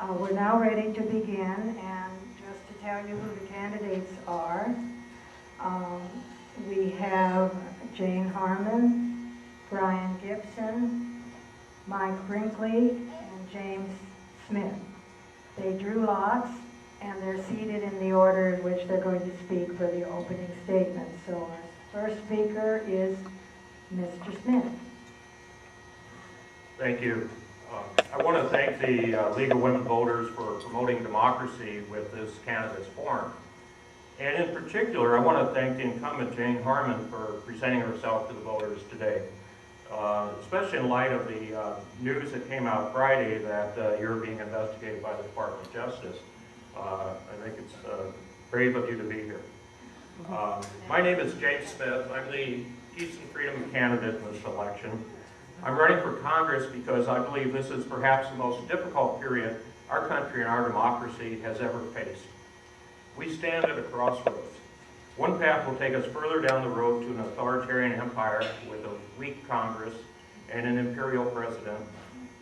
We're now ready to begin, and just to tell you who the candidates are, um, we have Jane Harman, Brian Gibson, Mike Brinkley, and James Smith. They drew lots, and they're seated in the order in which they're going to speak for the opening statement. So our first speaker is Mr. Smith. Thank you. I want to thank the League of Women Voters for promoting democracy with this candidates forum. And in particular, I want to thank the incumbent Jane Harman for presenting herself to the voters today, especially in light of the news that came out Friday that you're being investigated by the Department of Justice. I think it's brave of you to be here. My name is James Smith. I'm the Peace and Freedom candidate in this election. I'm running for Congress because I believe this is perhaps the most difficult period our country and our democracy has ever faced. We stand at a crossroads. One path will take us further down the road to an authoritarian empire with a weak Congress and an imperial president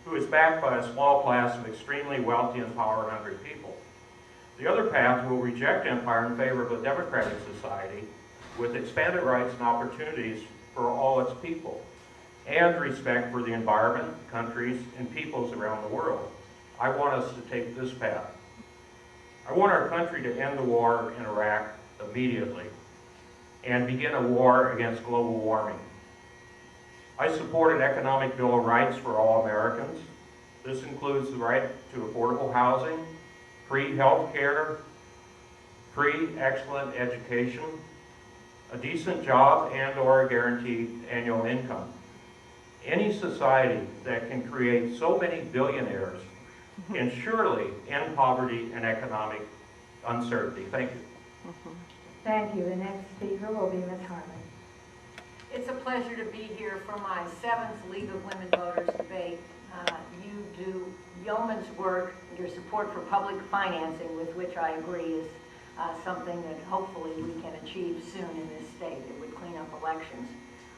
who is backed by a small class of extremely wealthy and power-hungry people. The other path will reject empire in favor of a democratic society with expanded rights and opportunities for all its people, and respect for the environment, countries, and peoples around the world. I want us to take this path. I want our country to end the war in Iraq immediately and begin a war against global warming. I support an economic Bill of Rights for all Americans. This includes the right to affordable housing, free health care, free excellent education, a decent job, and/or a guaranteed annual income. Any society that can create so many billionaires can surely end poverty and economic uncertainty. Thank you. Thank you. The next speaker will be Ms. Harman. It's a pleasure to be here for my 7th League of Women Voters debate. You do yeoman's work. Your support for public financing, with which I agree, is something that hopefully we can achieve soon in this state. It would clean up elections.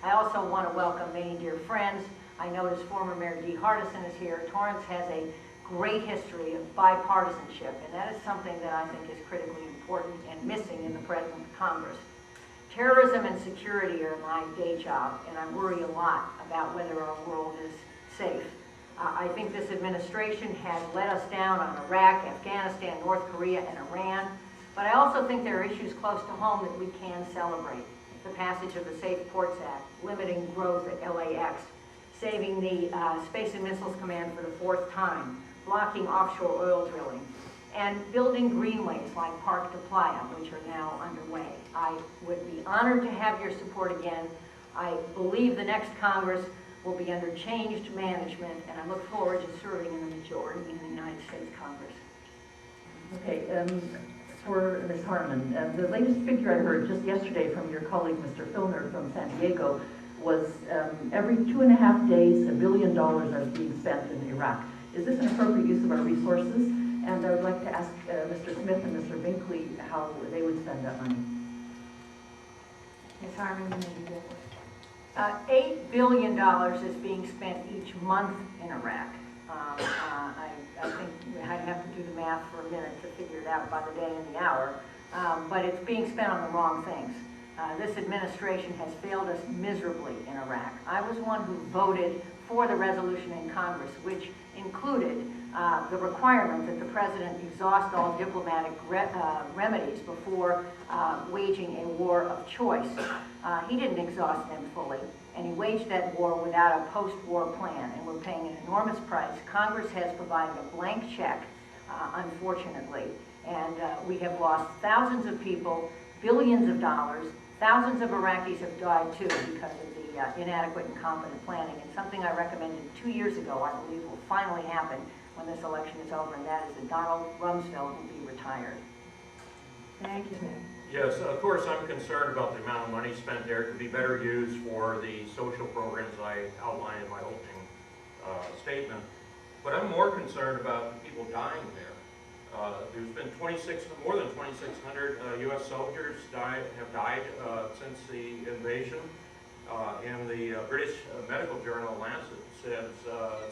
I also want to welcome many dear friends. I notice former Mayor Dee Hardison is here. Torrance has a great history of bipartisanship, and that is something that I think is critically important and missing in the present Congress. Terrorism and security are my day job, and I worry a lot about whether our world is safe. I think this administration has let us down on Iraq, Afghanistan, North Korea, and Iran, but I also think there are issues close to home that we can celebrate. The passage of the Safe Ports Act, limiting growth at LAX, saving the Space and Missiles Command for the 4th time, blocking offshore oil drilling, and building greenways like Parc de Playa, which are now underway. I would be honored to have your support again. I believe the next Congress will be under changed management, and I look forward to serving in the majority in the United States Congress. Okay, for Ms. Harman, the latest figure I heard just yesterday from your colleague, Mr. Filner from San Diego, was every 2.5 days, $1 billion are being spent in Iraq. Is this an appropriate use of our resources? And I would like to ask Mr. Smith and Mr. Binkley how they would spend that money. Ms. Harman, you may begin. $8 billion is being spent each month in Iraq. I think I'd have to do the math for a minute to figure it out by the day and the hour, but it's being spent on the wrong things. This administration has failed us miserably in Iraq. I was one who voted for the resolution in Congress, which included the requirement that the president exhaust all diplomatic remedies before waging a war of choice. He didn't exhaust them fully, and he waged that war without a post-war plan, and we're paying an enormous price. Congress has provided a blank check, unfortunately, and we have lost thousands of people, billions of dollars. Thousands of Iraqis have died too because of the inadequate and incompetent planning, and something I recommended 2 years ago I believe will finally happen when this election is over, and that is that Donald Rumsfeld will be retired. Thank you. Yes, of course I'm concerned about the amount of money spent there. It could be better used for the social programs I outlined in my opening statement. But I'm more concerned about the people dying there. There's been more than 2,600 U.S. soldiers have died since the invasion. And the British medical journal Lancet says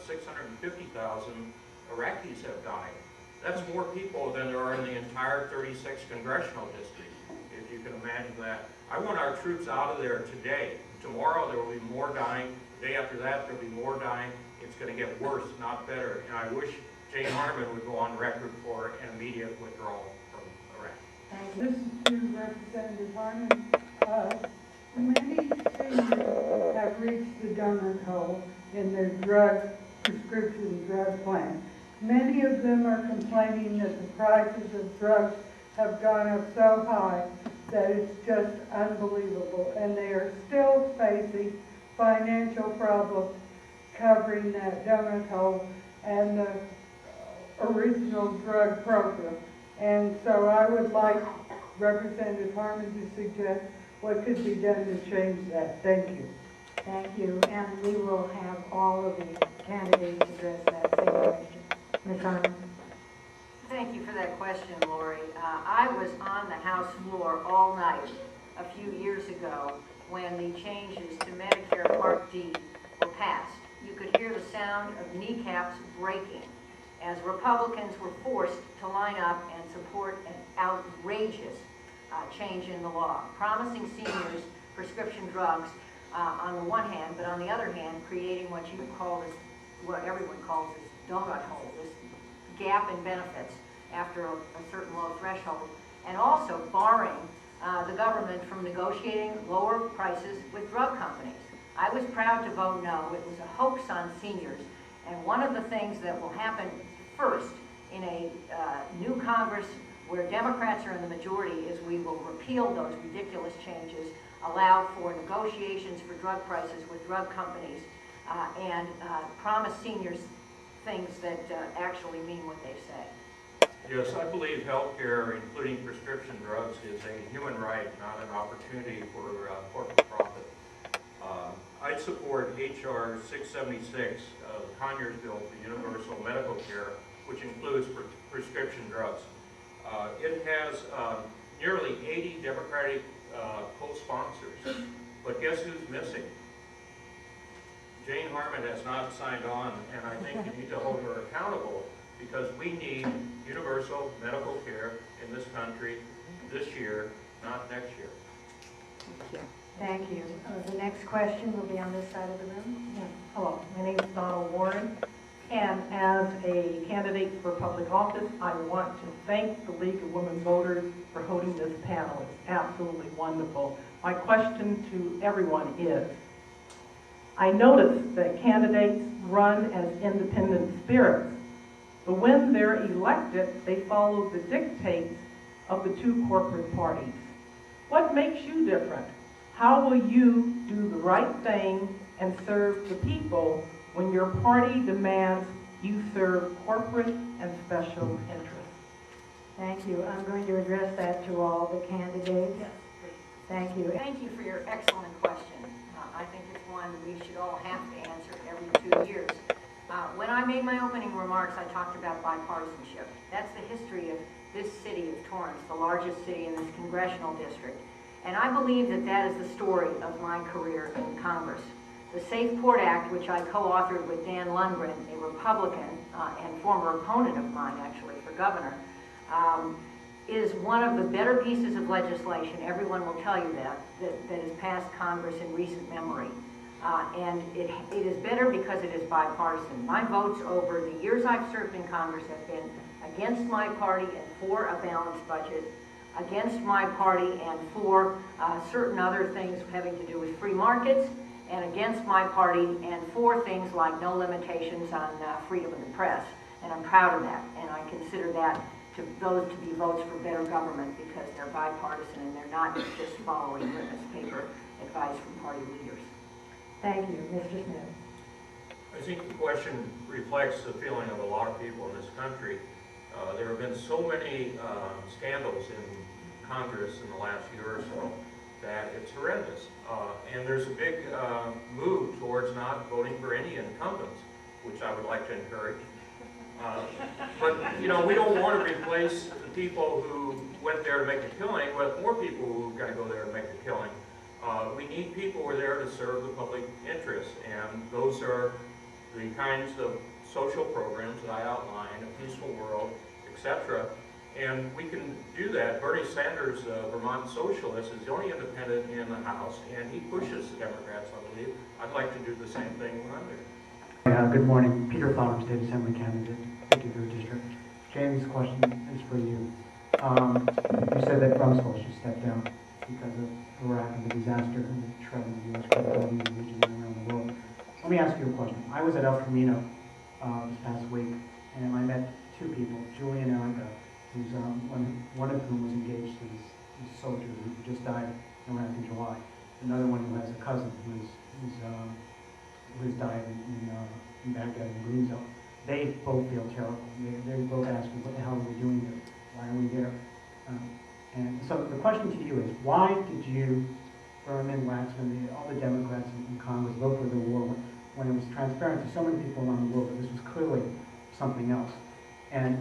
650,000 Iraqis have died. That's more people than there are in the entire 36 congressional district, if you can imagine that. I want our troops out of there today. Tomorrow there will be more dying. The day after that there will be more dying. It's going to get worse, not better. And I wish Jane Harman would go on record for an immediate withdrawal from Iraq. Thank you. This is to Representative Harman. Many seniors have reached the donut hole in their prescription drug plan. Many of them are complaining that the prices of drugs have gone up so high that it's just unbelievable, and they are still facing financial problems covering that donut hole and the original drug program. And so I would like Representative Harman to suggest what could be done to change that. Thank you. Thank you, and we will have all of the candidates address that same question. Ms. Harman? Thank you for that question, Lori. I was on the House floor all night a few years ago when the changes to Medicare Part D were passed. You could hear the sound of kneecaps breaking as Republicans were forced to line up and support an outrageous change in the law, promising seniors prescription drugs on the one hand, but on the other hand, creating what you call this, what everyone calls this donut hole, this gap in benefits after a certain low threshold, and also barring the government from negotiating lower prices with drug companies. I was proud to vote no. It was a hoax on seniors, and one of the things that will happen first in a new Congress where Democrats are in the majority is we will repeal those ridiculous changes, allow for negotiations for drug prices with drug companies, and promise seniors things that actually mean what they say. Yes, I believe health care, including prescription drugs, is a human right, not an opportunity for corporate profit. I support H.R. 676, Conyers bill for universal medical care, which includes prescription drugs. It has nearly 80 Democratic co-sponsors, but guess who's missing? Jane Harman has not signed on, and I think you need to hold her accountable because we need universal medical care in this country this year, not next year. Thank you. The next question will be on this side of the room. Hello, my name is Donald Warren, and as a candidate for public office, I want to thank the League of Women Voters for holding this panel. It's absolutely wonderful. My question to everyone is, I noticed that candidates run as independent spirits, but when they're elected, they follow the dictates of the two corporate parties. What makes you different? How will you do the right thing and serve the people when your party demands you serve corporate and special interests? Thank you. I'm going to address that to all the candidates. Yes, please. Thank you. Thank you for your excellent question. I think it's one we should all have to answer every 2 years. When I made my opening remarks, I talked about bipartisanship. That's the history of this city of Torrance, the largest city in this congressional district. And I believe that that is the story of my career in Congress. The Safe Port Act, which I co-authored with Dan Lundgren, a Republican and former opponent of mine, actually, for governor, is one of the better pieces of legislation, everyone will tell you that has passed Congress in recent memory. And it is better because it is bipartisan. My votes over the years I've served in Congress have been against my party and for a balanced budget, against my party and for certain other things having to do with free markets, and against my party and for things like no limitations on freedom of the press. And I'm proud of that, and I consider that those to be votes for better government because they're bipartisan and they're not just following litmus paper advice from party leaders. Thank you. Mr. Smith. I think the question reflects the feeling of a lot of people in this country. There have been so many scandals in Congress in the last year or so that it's horrendous. And there's a big move towards not voting for any incumbents, which I would like to encourage. But, you know, we don't want to replace the people who went there to make a killing with more people who are going to go there to make a killing. We need people who are there to serve the public interest, and those are the kinds of social programs that I outlined, a peaceful world, etc. And we can do that. Bernie Sanders, Vermont socialist, is the only independent in the House, and he pushes the Democrats, I believe. I'd like to do the same thing when I'm there. Good morning. Peter Fowler, State Assembly candidate, 53rd District. James, this question is for you. You said that Rumsfeld should step down because of Iraq and the disaster and the shredding of U.S. credibility in the region and around the world. Let me ask you a question. I was at El Camino this past week, and I met two people, Julie and Erica, who's one of whom was engaged to this soldier who just died in Iraq in July. Another one who has a cousin who's died in Baghdad in the Green Zone. They both feel terrible. They both ask me, what the hell are we doing here? Why are we there? And so the question to you is, why did you, Berman, Waxman, all the Democrats in Congress vote for the war when it was transparent to so many people around the world that this was clearly something else? And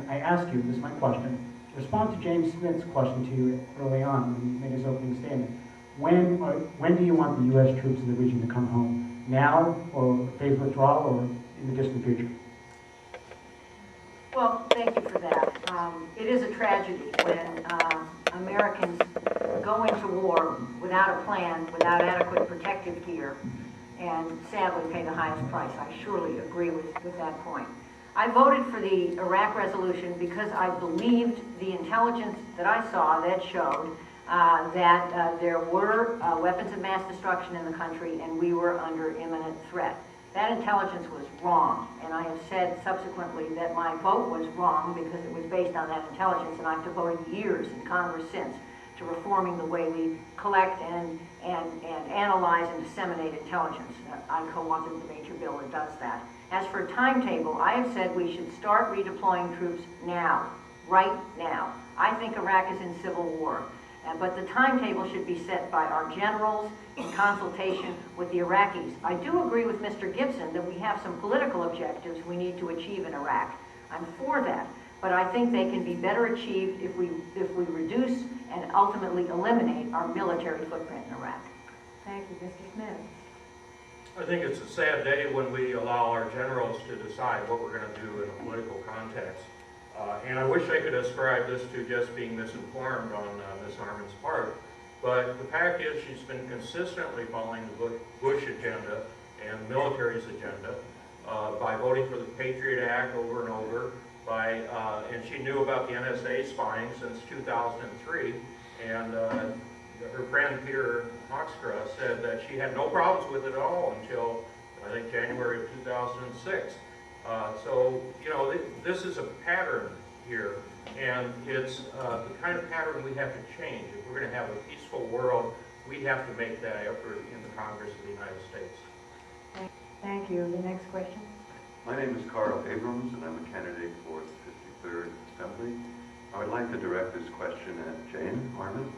I ask you, this is my question, respond to James Smith's question to you early on when he made his opening statement. When do you want the U.S. troops in the region to come home? Now, or phased withdrawal, or in the distant future? Well, thank you for that. It is a tragedy when Americans go into war without a plan, without adequate protective gear, and sadly pay the highest price. I surely agree with that point. I voted for the Iraq resolution because I believed the intelligence that I saw that showed that there were weapons of mass destruction in the country and we were under imminent threat. That intelligence was wrong, and I have said subsequently that my vote was wrong because it was based on that intelligence, and I've devoted years in Congress since to reforming the way we collect and analyze and disseminate intelligence. I co-authored the major bill that does that. As for a timetable, I have said we should start redeploying troops now, right now. I think Iraq is in civil war. But the timetable should be set by our generals in consultation with the Iraqis. I do agree with Mr. Gibson that we have some political objectives we need to achieve in Iraq. I'm for that, but I think they can be better achieved if we reduce and ultimately eliminate our military footprint in Iraq. Thank you, Mr. Smith. I think it's a sad day when we allow our generals to decide what we're going to do in a political context. And I wish I could ascribe this to just being misinformed on Ms. Harman's part, but the fact is she's been consistently following the Bush agenda and the military's agenda by voting for the Patriot Act over and over, and she knew about the NSA spying since 2003, and her friend Peter Hoekstra said that she had no problems with it at all until, I think, January of 2006. So, you know, this is a pattern here, and it's the kind of pattern we have to change. If we're going to have a peaceful world, we have to make that effort in the Congress of the United States. Thank you. The next question. My name is Carl Abrams, and I'm a candidate for the 53rd Assembly. I would like to direct this question at Jane Harman.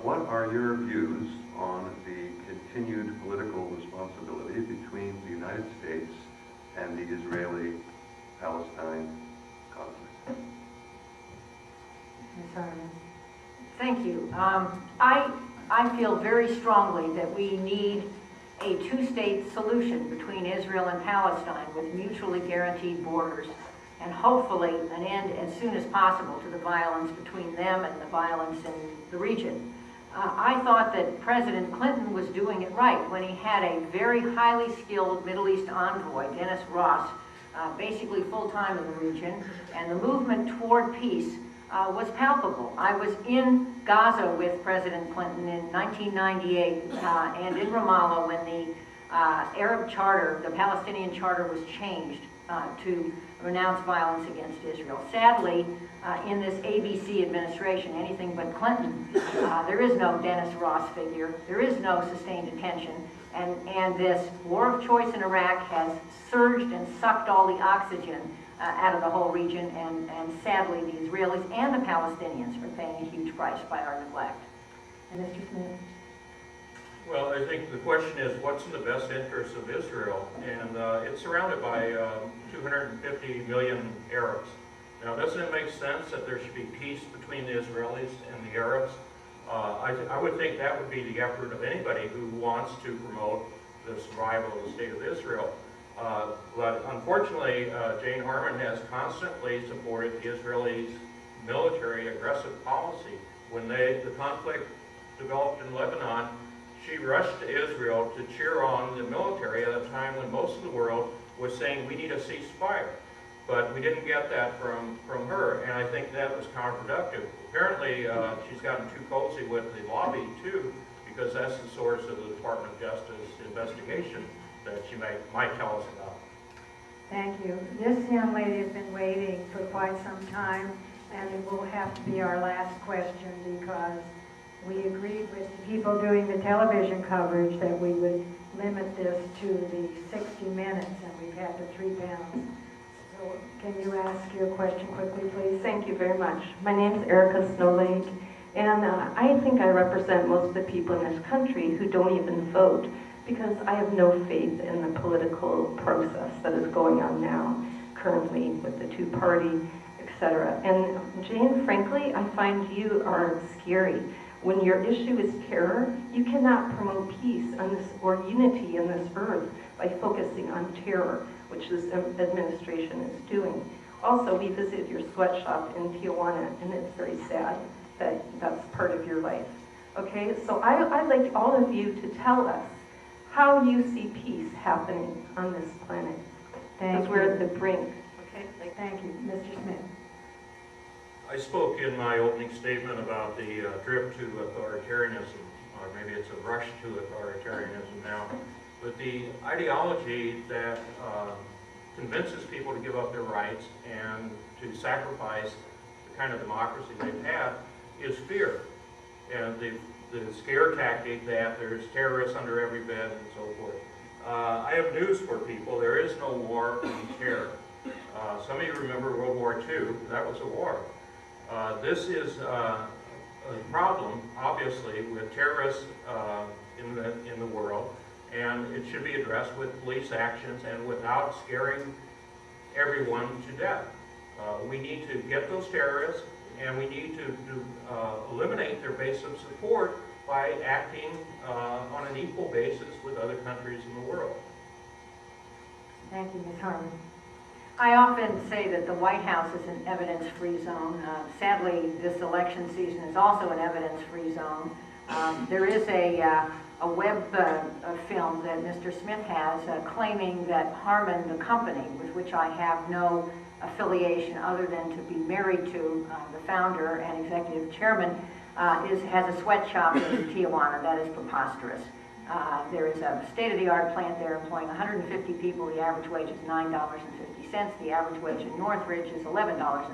What are your views on the continued political responsibility between the United States and the Israeli-Palestine conflict? Ms. Harman. Thank you. I feel very strongly that we need a two-state solution between Israel and Palestine with mutually guaranteed borders and hopefully an end as soon as possible to the violence between them and the violence in the region. I thought that President Clinton was doing it right when he had a very highly skilled Middle East envoy, Dennis Ross, basically full-time in the region, and the movement toward peace was palpable. I was in Gaza with President Clinton in 1998 and in Ramallah when the Arab charter, the Palestinian charter, was changed to renounce violence against Israel. Sadly, in this ABC administration, anything but Clinton, there is no Dennis Ross figure, there is no sustained attention, and this war of choice in Iraq has surged and sucked all the oxygen out of the whole region, and sadly the Israelis and the Palestinians are paying a huge price by our neglect. And Mr. Smith. Well, I think the question is, what's in the best interest of Israel? And it's surrounded by 250 million Arabs. Now, doesn't it make sense that there should be peace between the Israelis and the Arabs? I would think that would be the effort of anybody who wants to promote the survival of the state of Israel. But unfortunately, Jane Harman has constantly supported the Israelis' military aggressive policy. When the conflict developed in Lebanon, she rushed to Israel to cheer on the military at a time when most of the world was saying we need a ceasefire. But we didn't get that from her, and I think that was counterproductive. Apparently, she's gotten too cozy with the lobby, too, because that's the source of the Department of Justice investigation that she might tell us about. Thank you. This young lady has been waiting for quite some time, and it will have to be our last question because we agreed with the people doing the television coverage that we would limit this to the 60 minutes, and we've had the 3 panels. So can you ask your question quickly, please? Thank you very much. My name is Erica Snowlake, and I think I represent most of the people in this country who don't even vote because I have no faith in the political process that is going on now, currently with the two-party, etc. And Jane, frankly, I find you are scary. When your issue is terror, you cannot promote peace on this or unity in this earth by focusing on terror, which this administration is doing. Also, we visited your sweatshop in Tijuana, and it's very sad that that's part of your life. Okay, so I'd like all of you to tell us how you see peace happening on this planet. Because we're at the brink. Okay, Thank you. Mr. Smith. I spoke in my opening statement about the drift to authoritarianism, or maybe it's a rush to authoritarianism now, but the ideology that convinces people to give up their rights and to sacrifice the kind of democracy they've had is fear. And the scare tactic that there's terrorists under every bed and so forth. I have news for people. There is no war on terror. Some of you remember World War II. That was a war. This is a problem, obviously, with terrorists in the world, and it should be addressed with police actions and without scaring everyone to death. We need to get those terrorists, and we need to eliminate their base of support by acting on an equal basis with other countries in the world. Thank you, Ms. Harman. I often say that the White House is an evidence-free zone. Sadly, this election season is also an evidence-free zone. There is a web film that Mr. Smith has claiming that Harman, the company, with which I have no affiliation other than to be married to the founder and executive chairman, has a sweatshop in Tijuana. That is preposterous. There is a state-of-the-art plant there employing 150 people. The average wage is $9.50. The average wage in Northridge is $11.50.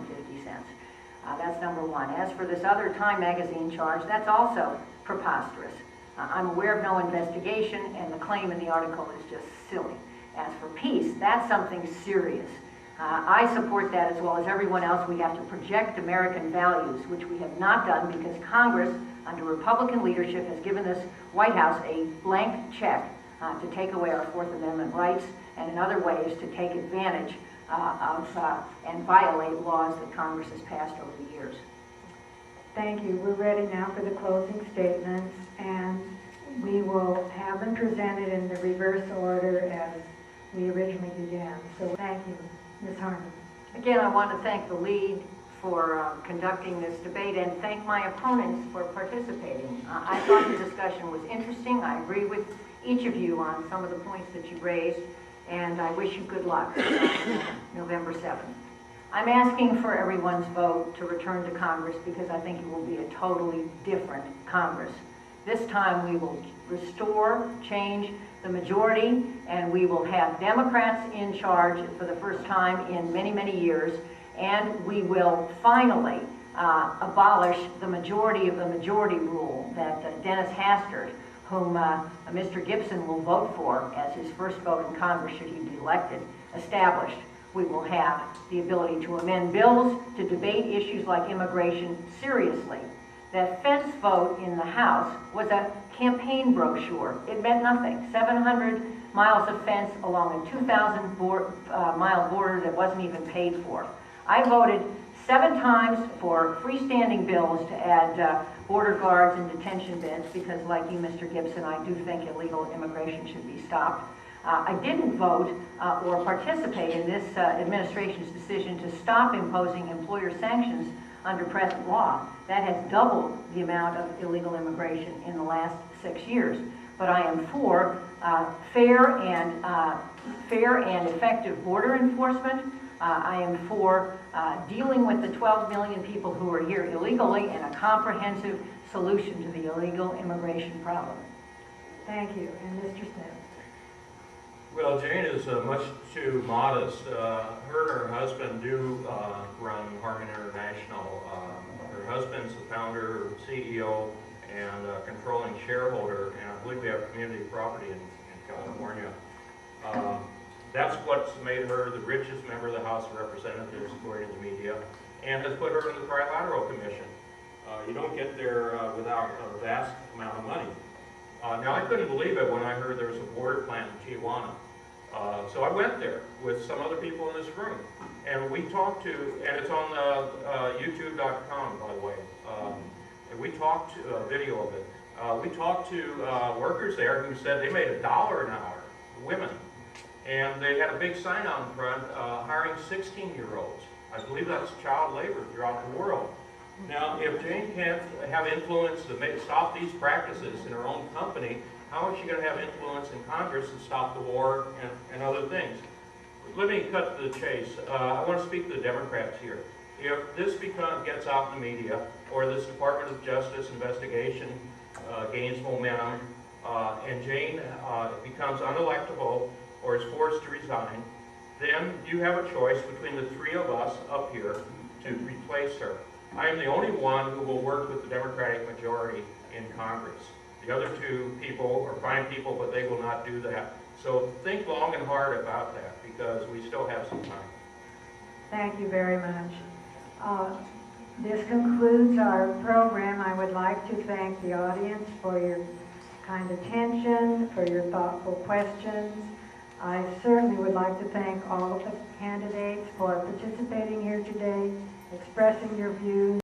That's number one. As for this other Time magazine charge, that's also preposterous. I'm aware of no investigation, and the claim in the article is just silly. As for peace, that's something serious. I support that as well as everyone else. We have to project American values, which we have not done because Congress, under Republican leadership, has given this White House a blank check to take away our Fourth Amendment rights and in other ways to take advantage of and violate laws that Congress has passed over the years. Thank you. We're ready now for the closing statements, and we will have them presented in the reverse order as we originally began. So thank you, Ms. Harman. Again, I want to thank the lead for conducting this debate and thank my opponents for participating. I thought the discussion was interesting. I agree with each of you on some of the points that you raised, and I wish you good luck November 7th. I'm asking for everyone's vote to return to Congress because I think it will be a totally different Congress. This time we will restore, change the majority, and we will have Democrats in charge for the first time in many, many years, and we will finally abolish the majority of the majority rule that Dennis Hastert, whom Mr. Gibson will vote for as his first vote in Congress should he be elected, established. We will have the ability to amend bills, to debate issues like immigration seriously. That fence vote in the House was a campaign brochure. It meant nothing. 700 miles of fence along a 2,000-mile border that wasn't even paid for. I voted 7 times for freestanding bills to add border guards and detention beds because, like you, Mr. Gibson, I do think illegal immigration should be stopped. I didn't vote or participate in this administration's decision to stop imposing employer sanctions under present law. That has doubled the amount of illegal immigration in the last 6 years. But I am for fair and effective border enforcement. I am for dealing with the 12 million people who are here illegally and a comprehensive solution to the illegal immigration problem. Thank you. And Mr. Smith? Well, Jane is much too modest. Her and her husband do run Harmon International. Her husband's the founder, CEO, and controlling shareholder, and I believe we have community property in California. That's what's made her the richest member of the House of Representatives, according to the media, and has put her in the Trilateral Commission. You don't get there without a vast amount of money. Now, I couldn't believe it when I heard there was a border plant in Tijuana. So I went there with some other people in this room, and we talked to, and it's on YouTube.com, by the way. And we talked to a video of it. We talked to workers there who said they made $1 an hour, women. And they had a big sign out in front hiring 16-year-olds. I believe that's child labor throughout the world. Now, if Jane can't have influence to stop these practices in her own company, how is she going to have influence in Congress to stop the war and other things? Let me cut to the chase. I want to speak to the Democrats here. If this gets out in the media, or this Department of Justice investigation gains momentum, and Jane becomes unelectable or is forced to resign, then you have a choice between the three of us up here to replace her. I am the only one who will work with the Democratic majority in Congress. The other two people are fine people, but they will not do that. So think long and hard about that, because we still have some time. Thank you very much. This concludes our program. I would like to thank the audience for your kind attention, for your thoughtful questions. I certainly would like to thank all of the candidates for participating here today, expressing your views.